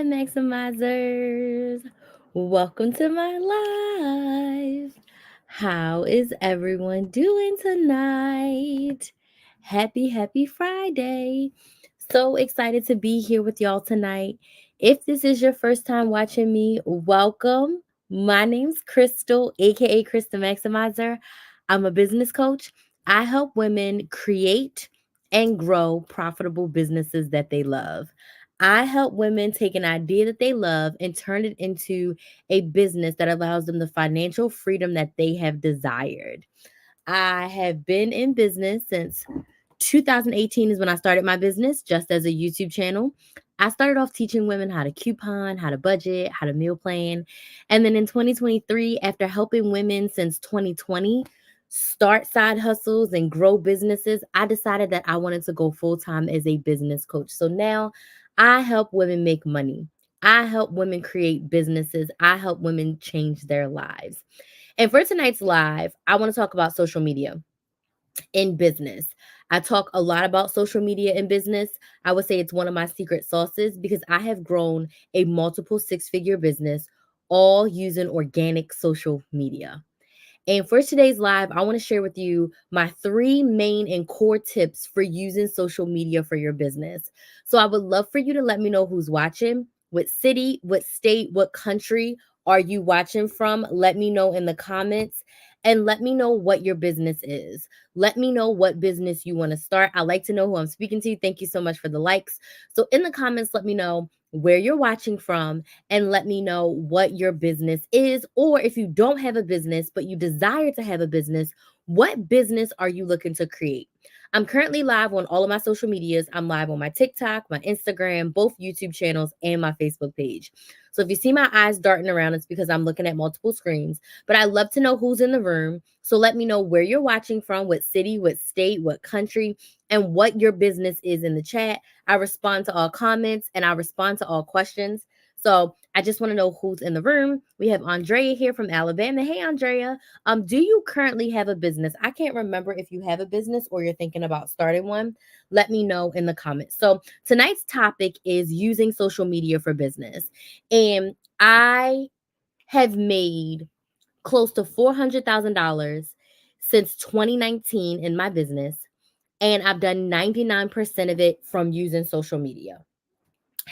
Maximizers. Welcome to my live. How is everyone doing tonight? Happy Friday. So excited to be here with y'all tonight. If this is your first time watching me, welcome. My name's Crystal, aka Krista Maximizer. I'm a business coach. I help women create and grow profitable businesses that they love. I help women take an idea that they love and turn it into a business that allows them the financial freedom that they have desired. I have been in business since 2018 is when I started my business just as a YouTube channel. I started off teaching women how to coupon, how to budget, how to meal plan. And then in 2023, after helping women since 2020 start side hustles and grow businesses, I decided that I wanted to go full time as a business coach. So now I help women make money. I help women create businesses. I help women change their lives. And for tonight's live, I want to talk about social media in business. I talk a lot about social media in business. I would say it's one of my secret sauces because I have grown a multiple six-figure business all using organic social media. And for today's live, I want to share with you my three main and core tips for using social media for your business. So I would love for you to let me know who's watching, what city, what state, what country are you watching from? Let me know in the comments and let me know what your business is. Let me know what business you want to start. I like to know who I'm speaking to. Thank you so much for the likes. So in the comments, let me know where you're watching from and let me know what your business is. Or if you don't have a business, but you desire to have a business, what business are you looking to create? I'm currently live on all of my social medias. I'm live on my TikTok, my Instagram, both YouTube channels, and my Facebook page. So if you see my eyes darting around, it's because I'm looking at multiple screens. But I love to know who's in the room. So let me know where you're watching from, what city, what state, what country, and what your business is in the chat. I respond to all comments and I respond to all questions. So I just want to know who's in the room. We have Andrea here from Alabama. Hey, Andrea. Do you currently have a business? I can't remember if you have a business or you're thinking about starting one. Let me know in the comments. So tonight's topic is using social media for business. And I have made close to $400,000 since 2019 in my business. And I've done 99% of it from using social media.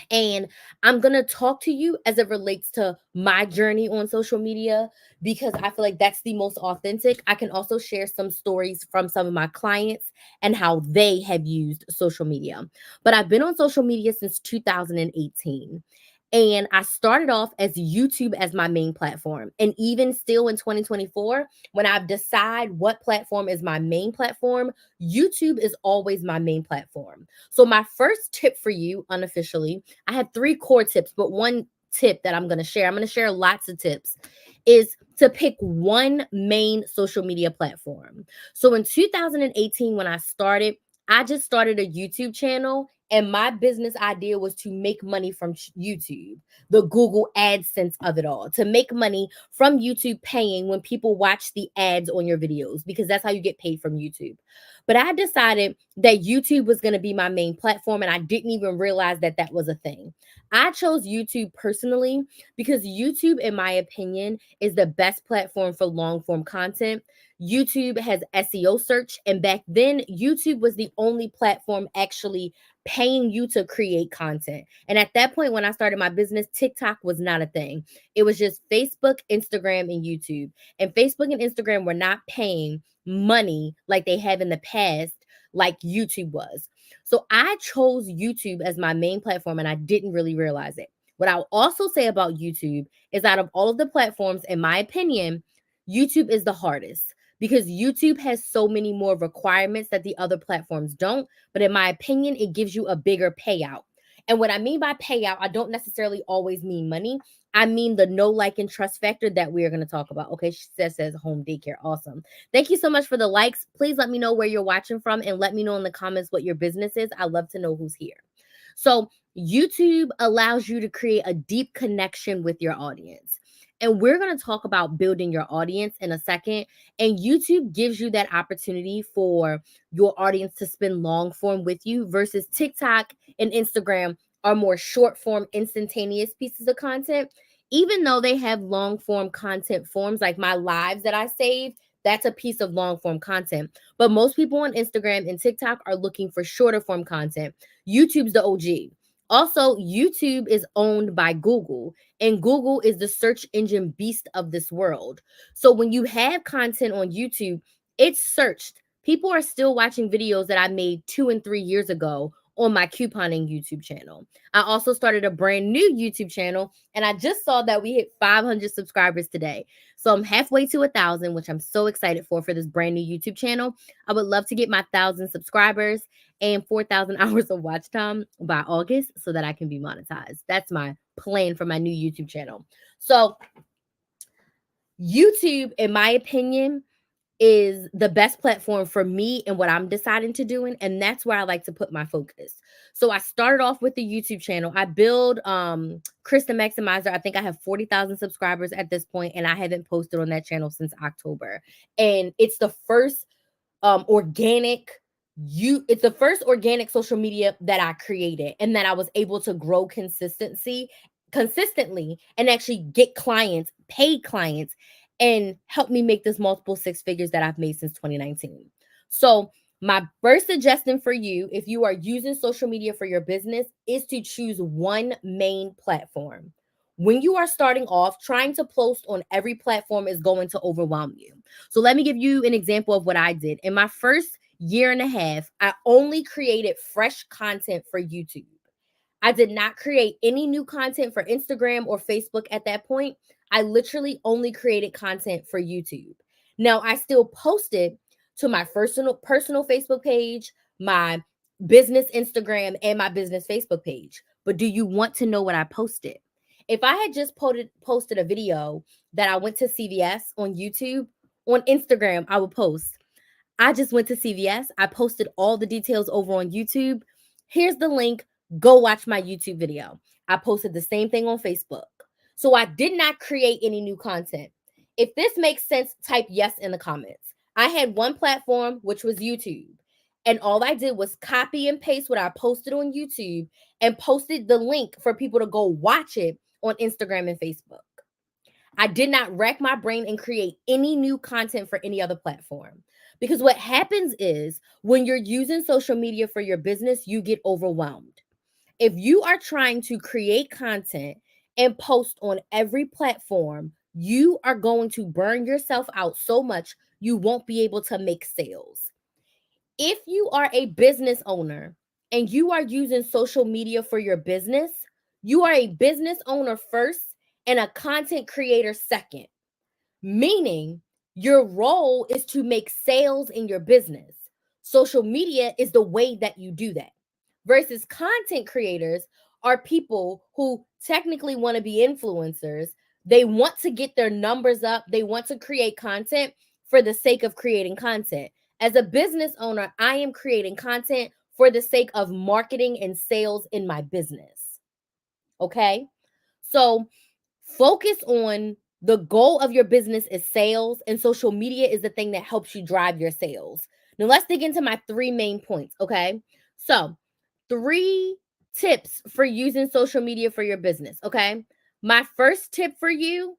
And I'm going to talk to you as it relates to my journey on social media because I feel like that's the most authentic. I can also share some stories from some of my clients and how they have used social media. But I've been on social media since 2018. And I started off as YouTube as my main platform. And even still in 2024, when I decide what platform is my main platform, YouTube is always my main platform. So, my first tip for you, unofficially, I have three core tips, but one tip that I'm going to share lots of tips, is to pick one main social media platform. So, in 2018, when I just started a YouTube channel. And my business idea was to make money from YouTube, the Google AdSense of it all, to make money from YouTube paying when people watch the ads on your videos, because that's how you get paid from YouTube. But I decided that YouTube was going to be my main platform, and I didn't even realize that that was a thing. I chose YouTube personally because YouTube, in my opinion, is the best platform for long form content. YouTube has SEO search, and back then, YouTube was the only platform actually paying you to create content. And at that point, when I started my business, TikTok was not a thing. It was just Facebook, Instagram, and YouTube. And Facebook and Instagram were not paying money like they have in the past, like YouTube was. So I chose YouTube as my main platform and I didn't really realize it. What I'll also say about YouTube is out of all of the platforms, in my opinion, YouTube is the hardest because YouTube has so many more requirements that the other platforms don't. But in my opinion, it gives you a bigger payout. And what I mean by payout, I don't necessarily always mean money. I mean the know, like, and trust factor that we are going to talk about. Okay, she says home daycare. Awesome. Thank you so much for the likes. Please let me know where you're watching from and let me know in the comments what your business is. I love to know who's here. So, YouTube allows you to create a deep connection with your audience. And we're going to talk about building your audience in a second. And YouTube gives you that opportunity for your audience to spend long form with you versus TikTok and Instagram are more short form, instantaneous pieces of content, even though they have long form content forms like my lives that I save. That's a piece of long form content. But most people on Instagram and TikTok are looking for shorter form content. YouTube's the OG. Also, YouTube is owned by Google, and Google is the search engine beast of this world. So when you have content on YouTube, it's searched. People are still watching videos that I made 2 and 3 years ago on my couponing YouTube channel. I also started a brand new YouTube channel, and I just saw that we hit 500 subscribers today. So I'm halfway to 1,000, which I'm so excited for this brand new YouTube channel. I would love to get my 1,000 subscribers and 4,000 hours of watch time by August so that I can be monetized. That's my plan for my new YouTube channel. So YouTube, in my opinion, is the best platform for me and what I'm deciding to do, and that's where I like to put my focus. So I started off with the YouTube channel. I build Krista Maximizer. I think I have 40,000 subscribers at this point, and I haven't posted on that channel since October. And it's the first organic it's the first organic social media that I created and that I was able to grow consistently and actually get clients, paid clients, and help me make this multiple six figures that I've made since 2019. So my first suggestion for you, if you are using social media for your business, is to choose one main platform. When you are starting off, trying to post on every platform is going to overwhelm you. So let me give you an example of what I did. In my first year and a half, I only created fresh content for YouTube. I did not create any new content for Instagram or Facebook at that point. I literally only created content for YouTube. Now, I still posted to my personal Facebook page, my business Instagram, and my business Facebook page. But do you want to know what I posted? If I had just posted a video that I went to CVS on YouTube, on Instagram, I would post, I just went to CVS. I posted all the details over on YouTube. Here's the link. Go watch my YouTube video. I posted the same thing on Facebook. So I did not create any new content. If this makes sense, type yes in the comments. I had one platform, which was YouTube. And all I did was copy and paste what I posted on YouTube and posted the link for people to go watch it on Instagram and Facebook. I did not rack my brain and create any new content for any other platform. Because what happens is when you're using social media for your business, you get overwhelmed. If you are trying to create content and post on every platform, you are going to burn yourself out so much you won't be able to make sales. If you are a business owner and you are using social media for your business, you are a business owner first and a content creator second, meaning your role is to make sales in your business. Social media is the way that you do that. Versus content creators are people who technically want to be influencers. They want to get their numbers up, they want to create content for the sake of creating content. As a business owner, I am creating content for the sake of marketing and sales in my business. Okay? So focus on the goal of your business is sales, and social media is the thing that helps you drive your sales. Now, let's dig into my three main points. Okay. So, three tips for using social media for your business. Okay. My first tip for you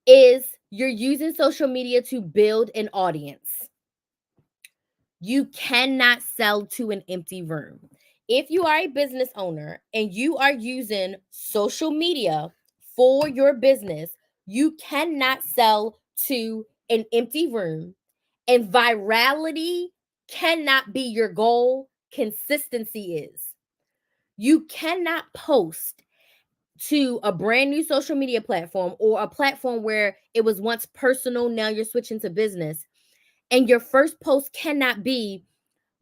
is you're using social media to build an audience. You cannot sell to an empty room. If you are a business owner and you are using social media for your business, you cannot sell to an empty room. And virality cannot be your goal, consistency is. You cannot post to a brand new social media platform or a platform where it was once personal, now you're switching to business. And your first post cannot be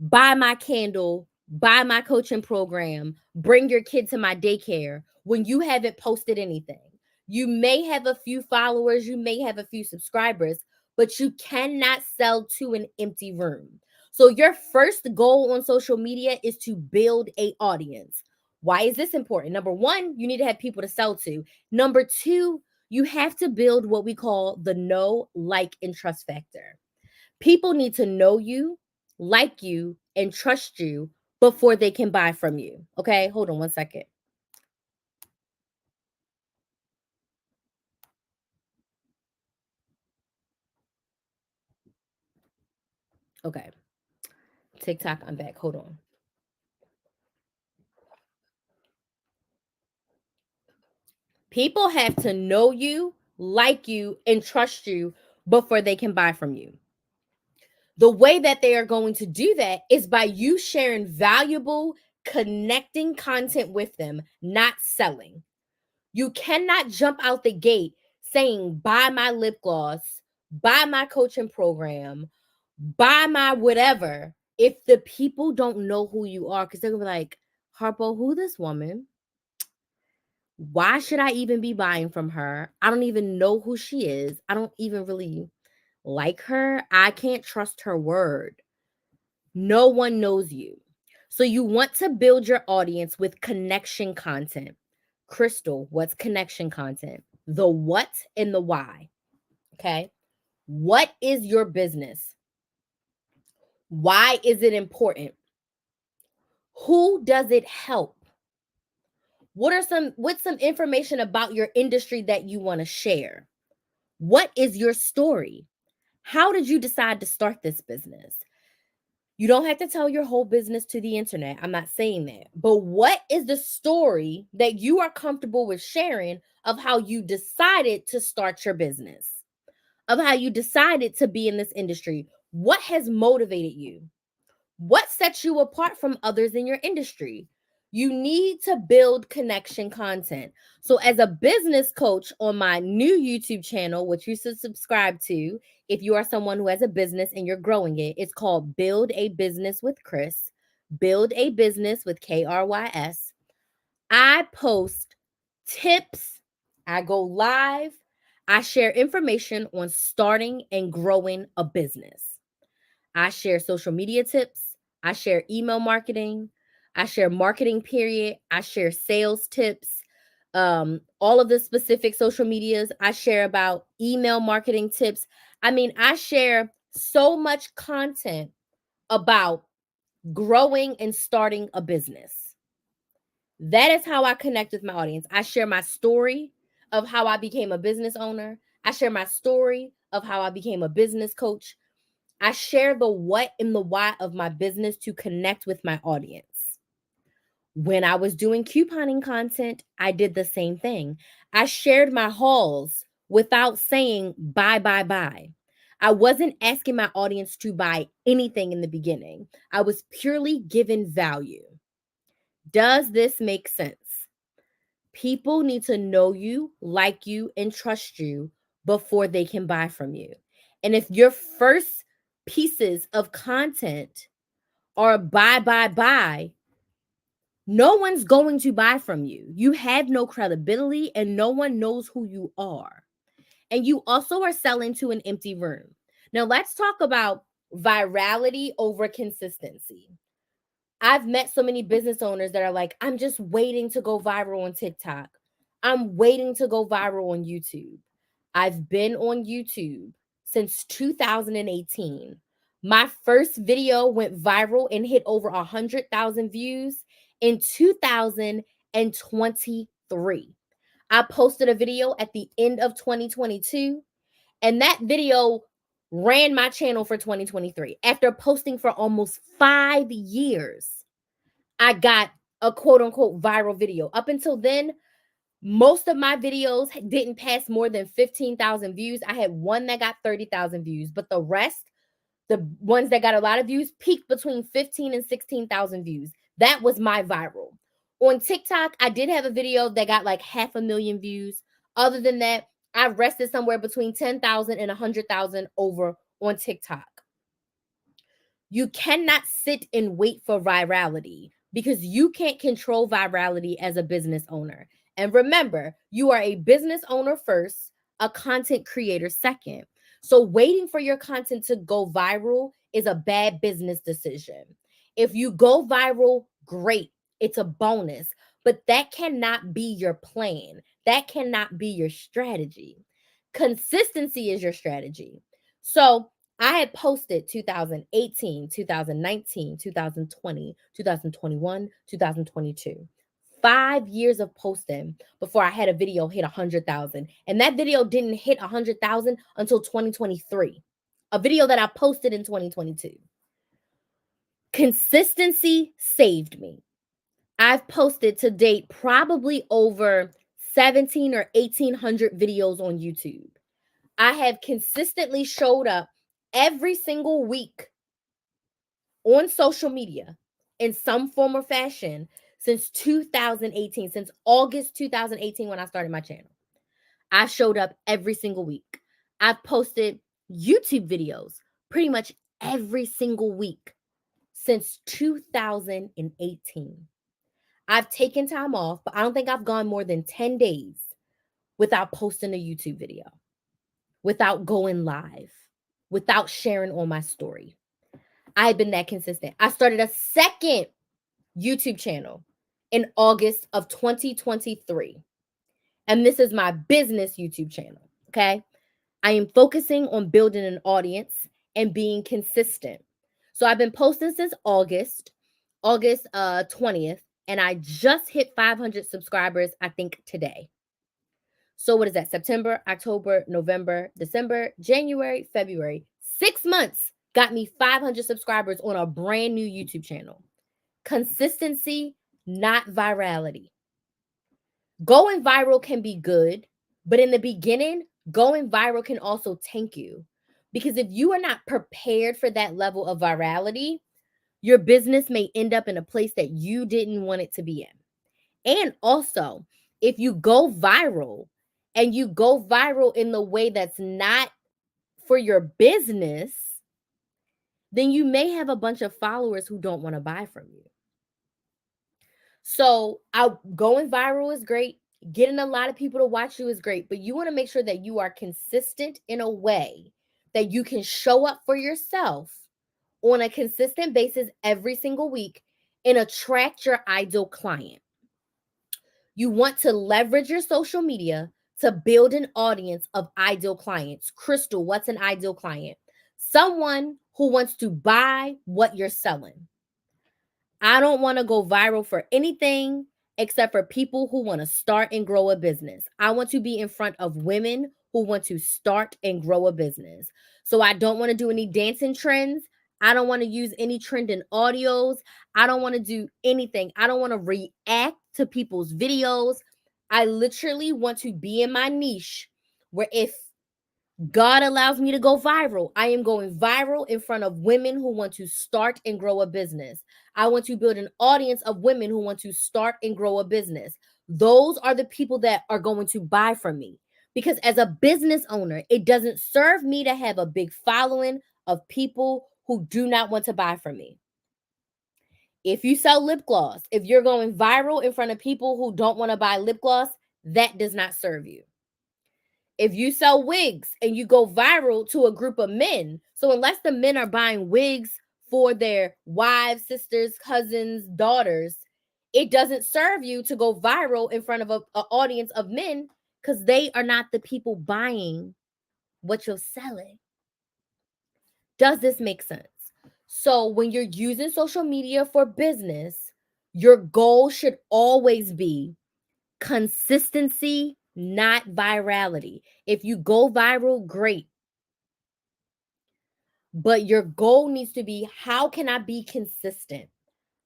buy my candle, buy my coaching program, bring your kid to my daycare when you haven't posted anything. You may have a few followers, you may have a few subscribers, but you cannot sell to an empty room. So your first goal on social media is to build a audience. Why is this important? Number one, you need to have people to sell to. Number two, you have to build what we call the know, like, and trust factor. People need to know you, like you, and trust you before they can buy from you. Okay, hold on one second. Okay. TikTok, I'm back. Hold on. People have to know you, like you, and trust you before they can buy from you. The way that they are going to do that is by you sharing valuable, connecting content with them, not selling. You cannot jump out the gate saying, buy my lip gloss, buy my coaching program, buy my whatever, if the people don't know who you are. Because they're going to be like, Harpo, who this woman? Why should I even be buying from her? I don't even know who she is. I don't even really like her. I can't trust her word. No one knows you. So you want to build your audience with connection content. Crystal, what's connection content? The what and the why. Okay. What is your business? Why is it important? Who does it help? What's some information about your industry that you want to share? What is your story? How did you decide to start this business? You don't have to tell your whole business to the internet. I'm not saying that. But what is the story that you are comfortable with sharing of how you decided to start your business? Of how you decided to be in this industry? What has motivated you? What sets you apart from others in your industry? You need to build connection content. So, as a business coach on my new YouTube channel, which you should subscribe to if you are someone who has a business and you're growing it, it's called Build a Business with Chris. Build a Business with KRYS. I post tips, I go live, I share information on starting and growing a business. I share social media tips. I share email marketing. I share marketing period. I share sales tips. All of the specific social medias. I share about email marketing tips. I mean, I share so much content about growing and starting a business. That is how I connect with my audience. I share my story of how I became a business owner. I share my story of how I became a business coach. I share the what and the why of my business to connect with my audience. When I was doing couponing content, I did the same thing. I shared my hauls without saying buy, buy, buy. I wasn't asking my audience to buy anything in the beginning. I was purely giving value. Does this make sense? People need to know you, like you, and trust you before they can buy from you. And if your first pieces of content are buy, buy, buy, no one's going to buy from you. You have no credibility and no one knows who you are. And you also are selling to an empty room. Now, let's talk about virality over consistency. I've met so many business owners that are like, I'm just waiting to go viral on TikTok. I'm waiting to go viral on YouTube. I've been on YouTube since 2018. My first video went viral and hit over 100,000 views in 2023. I posted a video at the end of 2022, and that video ran my channel for 2023. After posting for almost 5 years, I got a quote unquote viral video. Up until then, most of my videos didn't pass more than 15,000 views. I had one that got 30,000 views, but the rest, the ones that got a lot of views, peaked between 15 and 16,000 views. That was my viral. On TikTok, I did have a video that got like 500,000 views. Other than that, I rested somewhere between 10,000 and 100,000 over on TikTok. You cannot sit and wait for virality because you can't control virality as a business owner. And remember, you are a business owner first, a content creator second. So waiting for your content to go viral is a bad business decision. If you go viral, great. It's a bonus, but that cannot be your plan. That cannot be your strategy. Consistency is your strategy. So I had posted 2018, 2019, 2020, 2021, 2022. 5 years of posting before I had a video hit 100,000. And that video didn't hit 100,000 until 2023. A video that I posted in 2022. Consistency saved me. I've posted to date probably over 17 or 1800 videos on YouTube. I have consistently showed up every single week on social media in some form or fashion since 2018, since August 2018 when I started my channel. I showed up every single week. I've posted YouTube videos pretty much every single week since 2018. I've taken time off, but I don't think I've gone more than 10 days without posting a YouTube video, without going live, without sharing on my story. I've been that consistent. I started a second YouTube channel in August of 2023. And this is my business YouTube channel. Okay. I am focusing on building an audience and being consistent. So I've been posting since August 20th, and I just hit 500 subscribers, I think, today. So what is that? September, October, November, December, January, February. 6 months got me 500 subscribers on a brand new YouTube channel. Consistency, not virality. Going viral can be good, but in the beginning, going viral can also tank you. Because if you are not prepared for that level of virality, your business may end up in a place that you didn't want it to be in. And also, if you go viral and you go viral in the way that's not for your business, then you may have a bunch of followers who don't want to buy from you. So, going viral is great. Getting a lot of people to watch you is great, but you want to make sure that you are consistent in a way that you can show up for yourself on a consistent basis every single week and attract your ideal client. You want to leverage your social media to build an audience of ideal clients. Crystal, what's an ideal client? Someone who wants to buy what you're selling. I don't want to go viral for anything except for people who want to start and grow a business. I want to be in front of women who want to start and grow a business. So I don't want to do any dancing trends. I don't want to use any trending audios. I don't want to do anything. I don't want to react to people's videos. I literally want to be in my niche where if God allows me to go viral, I am going viral in front of women who want to start and grow a business. I want to build an audience of women who want to start and grow a business. Those are the people that are going to buy from me. Because as a business owner, it doesn't serve me to have a big following of people who do not want to buy from me. If you sell lip gloss, if you're going viral in front of people who don't want to buy lip gloss, that does not serve you. If you sell wigs and you go viral to a group of men, so unless the men are buying wigs for their wives, sisters, cousins, daughters, it doesn't serve you to go viral in front of an audience of men because they are not the people buying what you're selling. Does this make sense? So when you're using social media for business, your goal should always be consistency, not virality. If you go viral, great. But your goal needs to be, how can I be consistent?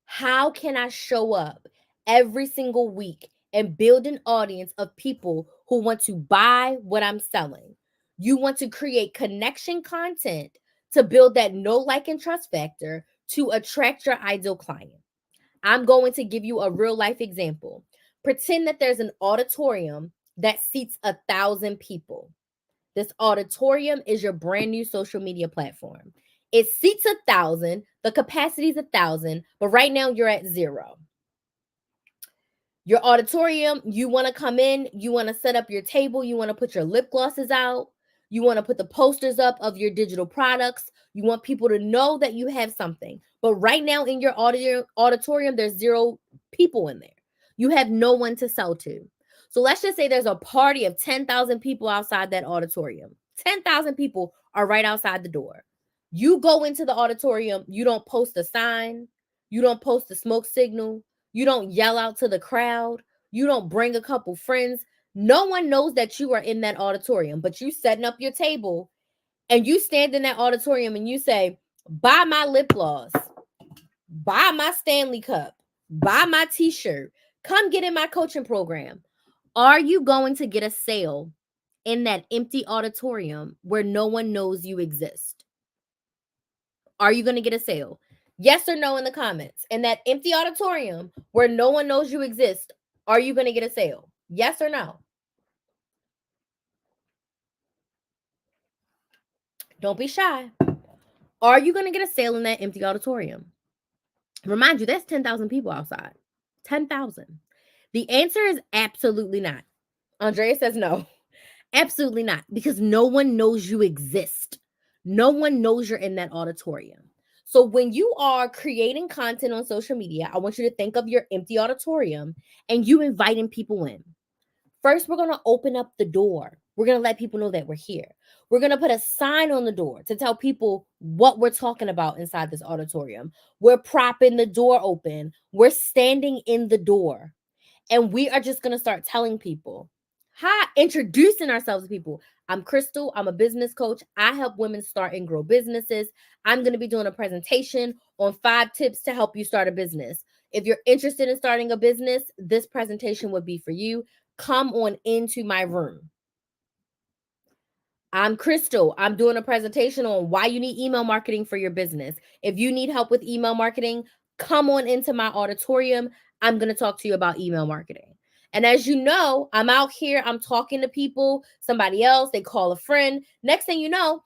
How can I show up every single week and build an audience of people who want to buy what I'm selling? You want to create connection content to build that know, like, and trust factor to attract your ideal client. I'm going to give you a real life example. Pretend that there's an auditorium that seats 1,000 people. This auditorium is your brand new social media platform. It seats 1,000, the capacity is 1,000, but right now you're at 0. Your auditorium, you want to come in, you want to set up your table, you want to put your lip glosses out, you want to put the posters up of your digital products, you want people to know that you have something. But right now in your auditorium, there's 0 people in there. You have no one to sell to. So let's just say there's a party of 10,000 people outside that auditorium. 10,000 people are right outside the door. You go into the auditorium, you don't post a sign, you don't post a smoke signal, you don't yell out to the crowd, you don't bring a couple friends. No one knows that you are in that auditorium, but you setting up your table and you stand in that auditorium and you say, buy my lip gloss. buy my Stanley Cup, buy my t-shirt, come get in my coaching program. Are you going to get a sale in that empty auditorium where no one knows you exist? Are you going to get a sale? Yes or no in the comments. In that empty auditorium where no one knows you exist, are you going to get a sale? Yes or no? Don't be shy. Are you going to get a sale in that empty auditorium? Remind you, that's 10,000 people outside. 10,000. The answer is absolutely not. Andrea says no. Absolutely not, because no one knows you exist. No one knows you're in that auditorium. So when you are creating content on social media, I want you to think of your empty auditorium and you inviting people in. First, we're going to open up the door. We're going to let people know that we're here. We're going to put a sign on the door to tell people what we're talking about inside this auditorium. We're propping the door open. We're standing in the door. And we are just going to start telling people, hi, introducing ourselves to people. I'm Crystal. I'm a business coach. I help women start and grow businesses. I'm going to be doing a presentation on 5 tips to help you start a business. If you're interested in starting a business, this presentation would be for you. Come on into my room. I'm Crystal. I'm doing a presentation on why you need email marketing for your business. If you need help with email marketing, come on into my auditorium. I'm going to talk to you about email marketing. And as you know, I'm out here, I'm talking to people, somebody else, they call a friend. Next thing you know,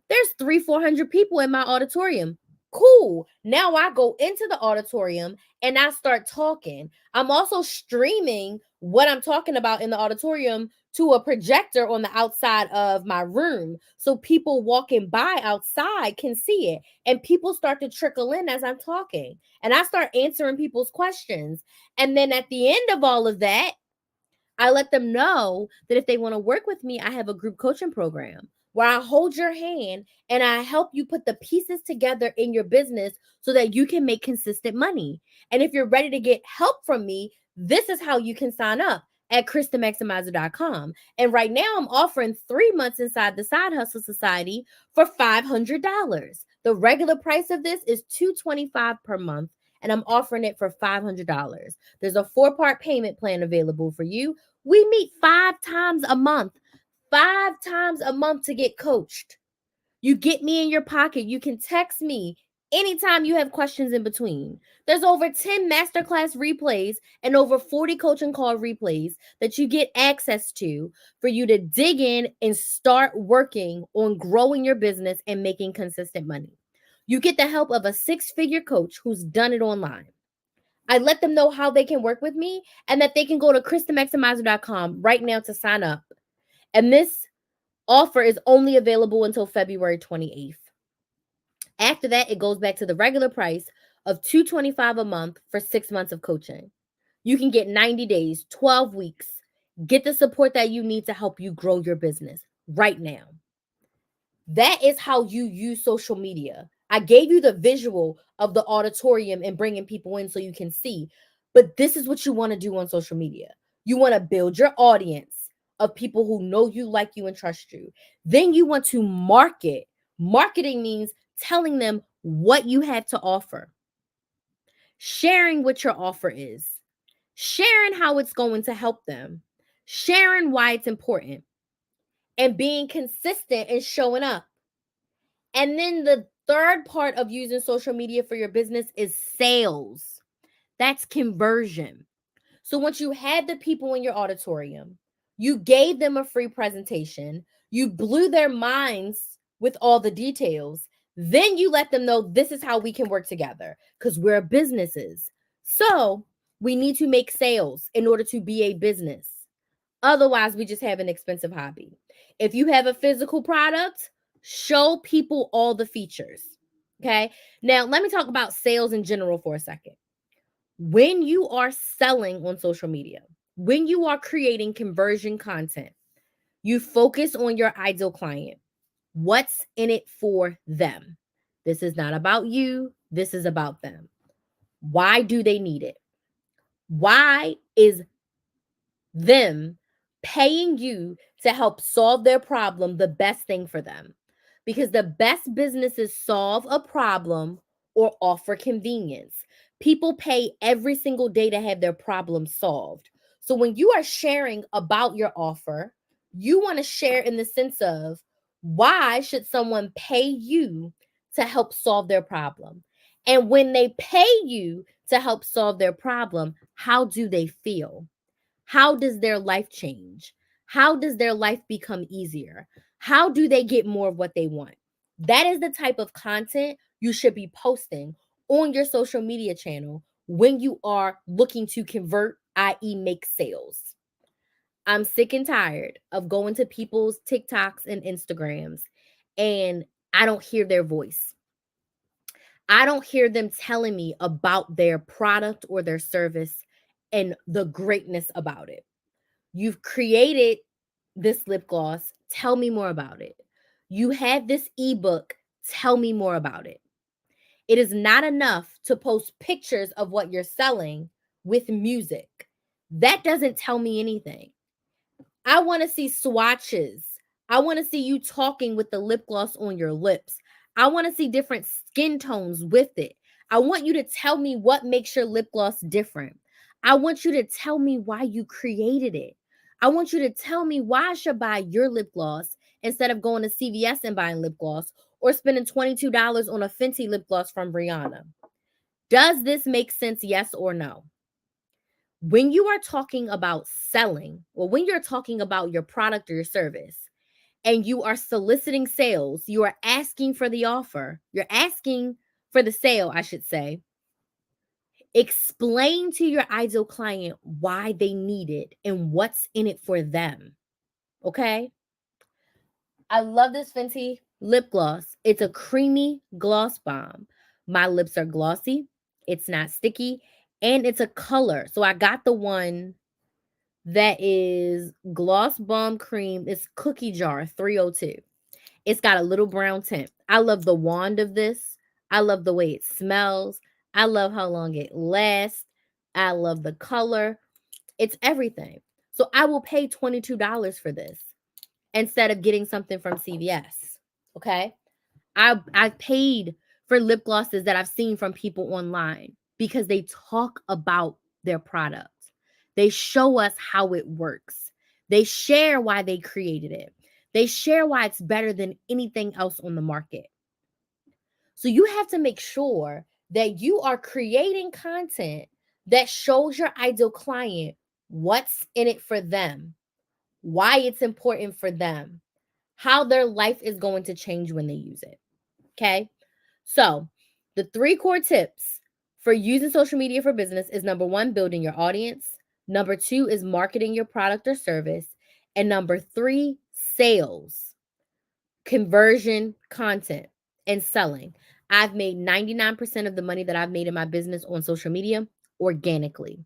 there's 300-400 people in my auditorium. Cool. Now I go into the auditorium and I start talking. I'm also streaming what I'm talking about in the auditorium to a projector on the outside of my room. So people walking by outside can see it. And people start to trickle in as I'm talking. And I start answering people's questions. And then at the end of all of that, I let them know that if they want to work with me, I have a group coaching program where I hold your hand and I help you put the pieces together in your business so that you can make consistent money. And if you're ready to get help from me, this is how you can sign up at KristaMaximizer.com. And right now I'm offering 3 months inside the Side Hustle Society for $500. The regular price of this is $225 per month, and I'm offering it for $500. There's a 4-part payment plan available for you. We meet 5 times a month, 5 times a month to get coached. You get me in your pocket. You can text me anytime you have questions in between. There's over 10 masterclass replays and over 40 coaching call replays that you get access to for you to dig in and start working on growing your business and making consistent money. You get the help of a 6-figure coach who's done it online. I let them know how they can work with me and that they can go to KristaMaximizer.com right now to sign up. And this offer is only available until February 28th. After that, it goes back to the regular price of $225 a month for 6 months of coaching. You can get 90 days, 12 weeks. Get the support that you need to help you grow your business right now. That is how you use social media. I gave you the visual of the auditorium and bringing people in so you can see. But this is what you want to do on social media. You want to build your audience of people who know you, like you, and trust you. Then you want to market. Marketing means telling them what you have to offer, sharing what your offer is, sharing how it's going to help them, sharing why it's important, and being consistent and showing up. And then the third part of using social media for your business is sales. That's conversion. So once you had the people in your auditorium, you gave them a free presentation, you blew their minds with all the details, then you let them know this is how we can work together because we're businesses. So we need to make sales in order to be a business. Otherwise, we just have an expensive hobby. If you have a physical product, show people all the features. Okay. Now, let me talk about sales in general for a second. When you are selling on social media, when you are creating conversion content, you focus on your ideal client. What's in it for them? This is not about you. This is about them. Why do they need it? Why is them paying you to help solve their problem the best thing for them? Because the best businesses solve a problem or offer convenience. People pay every single day to have their problem solved. So when you are sharing about your offer, you want to share in the sense of why should someone pay you to help solve their problem? And when they pay you to help solve their problem, how do they feel? How does their life change? How does their life become easier? How do they get more of what they want? That is the type of content you should be posting on your social media channel when you are looking to convert, i.e., make sales. I'm sick and tired of going to people's TikToks and Instagrams and I don't hear their voice. I don't hear them telling me about their product or their service and the greatness about it. You've created this lip gloss. Tell me more about it. You have this ebook. Tell me more about it. It is not enough to post pictures of what you're selling with music. That doesn't tell me anything. I want to see swatches. I want to see you talking with the lip gloss on your lips. I want to see different skin tones with it. I want you to tell me what makes your lip gloss different. I want you to tell me why you created it. I want you to tell me why I should buy your lip gloss instead of going to CVS and buying lip gloss or spending $22 on a Fenty lip gloss from Rihanna. Does this make sense? Yes or no? When you are talking about selling, or when you're talking about your product or your service, and you are soliciting sales, you are asking for the offer, you're asking for the sale, I should say. Explain to your ideal client why they need it and what's in it for them. Okay? I love this Fenty lip gloss. It's a creamy gloss bomb. My lips are glossy, it's not sticky, and it's a color. So I got the one that is Gloss Bomb Cream. It's Cookie Jar 302. It's got a little brown tint. I love the wand of this. I love the way it smells. I love how long it lasts. I love the color. It's everything. So I will pay $22 for this instead of getting something from CVS. Okay? I paid for lip glosses that I've seen from people online because they talk about their product. They show us how it works. They share why they created it. They share why it's better than anything else on the market. So you have to make sure that you are creating content that shows your ideal client what's in it for them, why it's important for them, how their life is going to change when they use it. Okay? So, the 3 core tips for using social media for business is number 1, building your audience. Number 2 is marketing your product or service. And number 3, sales, conversion, content, and selling. I've made 99% of the money that I've made in my business on social media organically.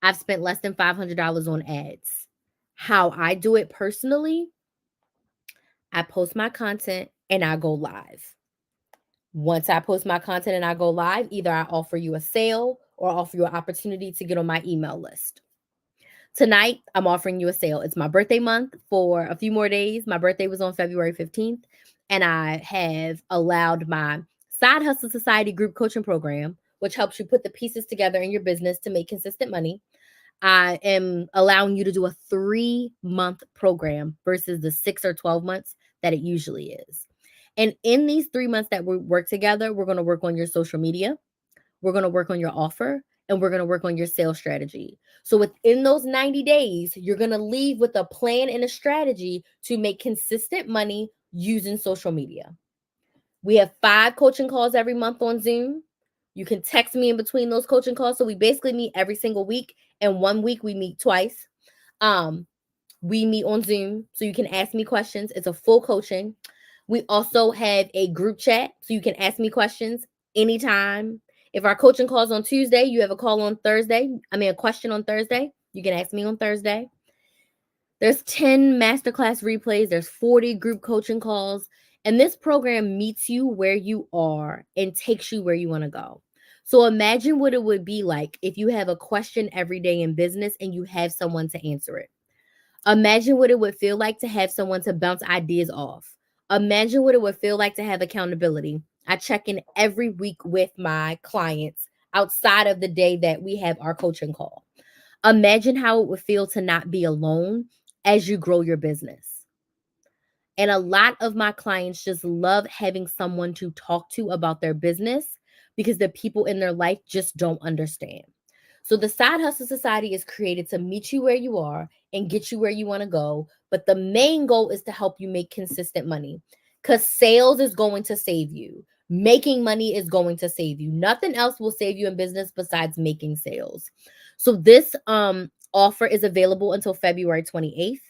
I've spent less than $500 on ads. How I do it personally, I post my content and I go live. Once I post my content and I go live, either I offer you a sale or offer you an opportunity to get on my email list. Tonight, I'm offering you a sale. It's my birthday month for a few more days. My birthday was on February 15th, and I have allowed my Side Hustle Society group coaching program, which helps you put the pieces together in your business to make consistent money. I am allowing you to do a 3-month program versus the 6 or 12 months that it usually is. And in these 3 months that we work together, we're going to work on your social media, we're going to work on your offer, and we're going to work on your sales strategy. So within those 90 days, you're going to leave with a plan and a strategy to make consistent money using social media. We have 5 coaching calls every month on Zoom. You can text me in between those coaching calls. So we basically meet every single week, and 1 week we meet twice. We meet on Zoom, so you can ask me questions. It's a full coaching. We also have a group chat, so you can ask me questions anytime. If our coaching calls on Tuesday, you have a call on Thursday. A question on Thursday. You can ask me on Thursday. There's 10 masterclass replays. There's 40 group coaching calls. And this program meets you where you are and takes you where you want to go. So imagine what it would be like if you have a question every day in business and you have someone to answer it. Imagine what it would feel like to have someone to bounce ideas off. Imagine what it would feel like to have accountability. I check in every week with my clients outside of the day that we have our coaching call. Imagine how it would feel to not be alone as you grow your business. And a lot of my clients just love having someone to talk to about their business because the people in their life just don't understand. So the Side Hustle Society is created to meet you where you are and get you where you want to go. But the main goal is to help you make consistent money because sales is going to save you. Making money is going to save you. Nothing else will save you in business besides making sales. So this offer is available until February 28th.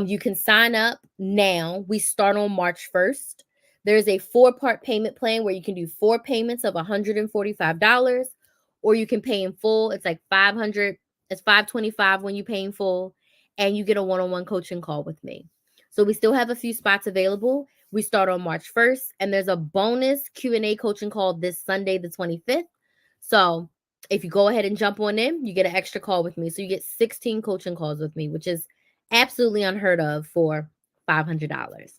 You can sign up now. We start on March 1st. There's a 4-part payment plan where you can do 4 payments of $145, or you can pay in full. It's like 500, it's 525 when you pay in full, and you get a one-on-one coaching call with me. So we still have a few spots available. We start on March 1st, and there's a bonus Q&A coaching call this Sunday, the 25th. So if you go ahead and jump on in, you get an extra call with me. So you get 16 coaching calls with me, which is absolutely unheard of for $500.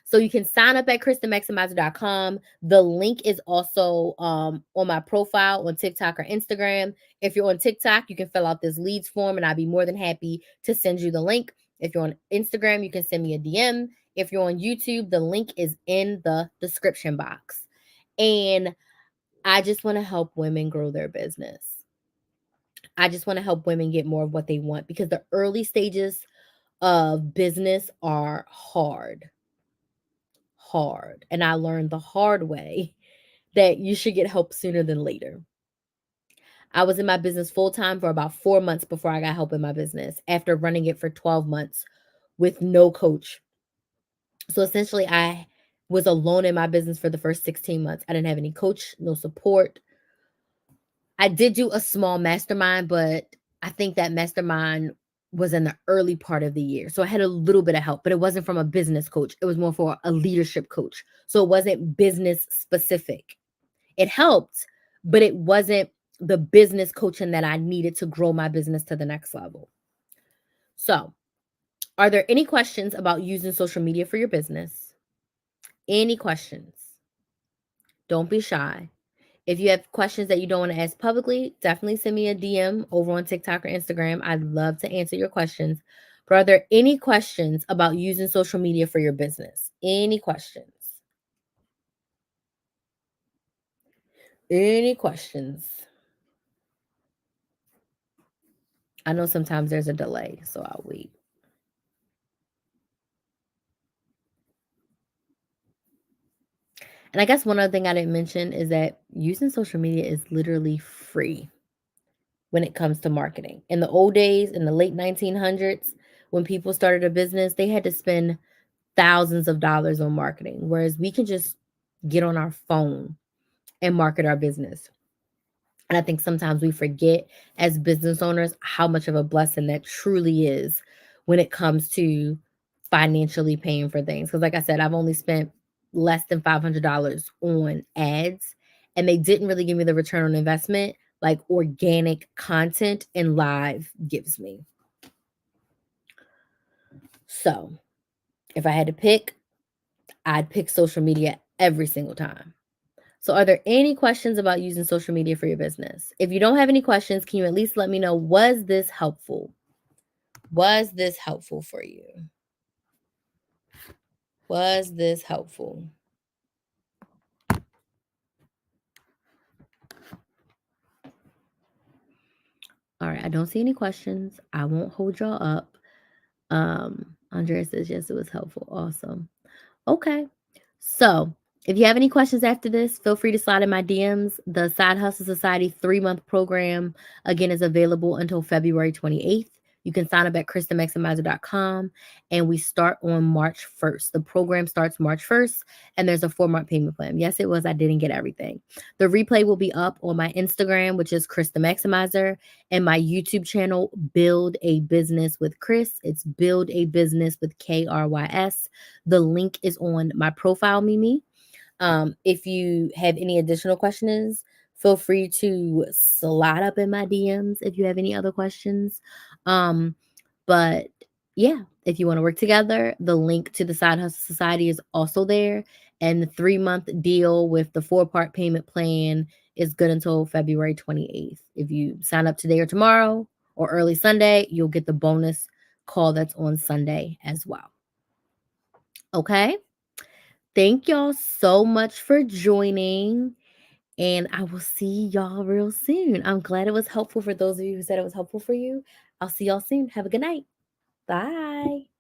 So you can sign up at KristenMaximizer.com. The link is also on my profile on TikTok or Instagram. If you're on TikTok, you can fill out this leads form and I'd be more than happy to send you the link. If you're on Instagram, you can send me a DM. If you're on YouTube, the link is in the description box. And I just want to help women grow their business. I just want to help women get more of what they want because the early stages of business are hard. And I learned the hard way that you should get help sooner than later. I was in my business full time for about 4 months before I got help in my business after running it for 12 months with no coach. So essentially, I was alone in my business for the first 16 months. I didn't have any coach, no support. I did do a small mastermind, but I think that mastermind was in the early part of the year. So I had a little bit of help, but it wasn't from a business coach. It was more for a leadership coach. So it wasn't business specific. It helped, but it wasn't the business coaching that I needed to grow my business to the next level. So, are there any questions about using social media for your business? Any questions? Don't be shy. If you have questions that you don't want to ask publicly, definitely send me a DM over on TikTok or Instagram. I'd love to answer your questions. But are there any questions about using social media for your business? Any questions? Any questions? I know sometimes there's a delay, so I'll wait. And I guess one other thing I didn't mention is that using social media is literally free when it comes to marketing. In the old days, in the late 1900s, when people started a business, they had to spend thousands of dollars on marketing, whereas we can just get on our phone and market our business. And I think sometimes we forget as business owners how much of a blessing that truly is when it comes to financially paying for things. Because, like I said, I've only spent less than $500 on ads, and they didn't really give me the return on investment like organic content and live gives me. So, if I had to pick, I'd pick social media every single time. So, are there any questions about using social media for your business? If you don't have any questions, can you at least let me know, was this helpful? Was this helpful for you? Was this helpful? All right, I don't see any questions. I won't hold y'all up. Andrea says, yes, it was helpful. Awesome. Okay. So if you have any questions after this, feel free to slide in my DMs. The Side Hustle Society 3-month program, again, is available until February 28th. You can sign up at KristenMaximizer.com, and we start on March 1st. The program starts March 1st, and there's a 4-month payment plan. Yes, it was. I didn't get everything. The replay will be up on my Instagram, which is Kristen Maximizer, and my YouTube channel, Build a Business with Chris. It's Build a Business with KRYS. The link is on my profile, Mimi. If you have any additional questions, feel free to slide up in my DMs if you have any other questions. But yeah, if you want to work together, the link to the Side Hustle Society is also there. And the 3-month deal with the 4-part payment plan is good until February 28th. If you sign up today or tomorrow or early Sunday, you'll get the bonus call that's on Sunday as well. Okay? Thank y'all so much for joining. And I will see y'all real soon. I'm glad it was helpful for those of you who said it was helpful for you. I'll see y'all soon. Have a good night. Bye.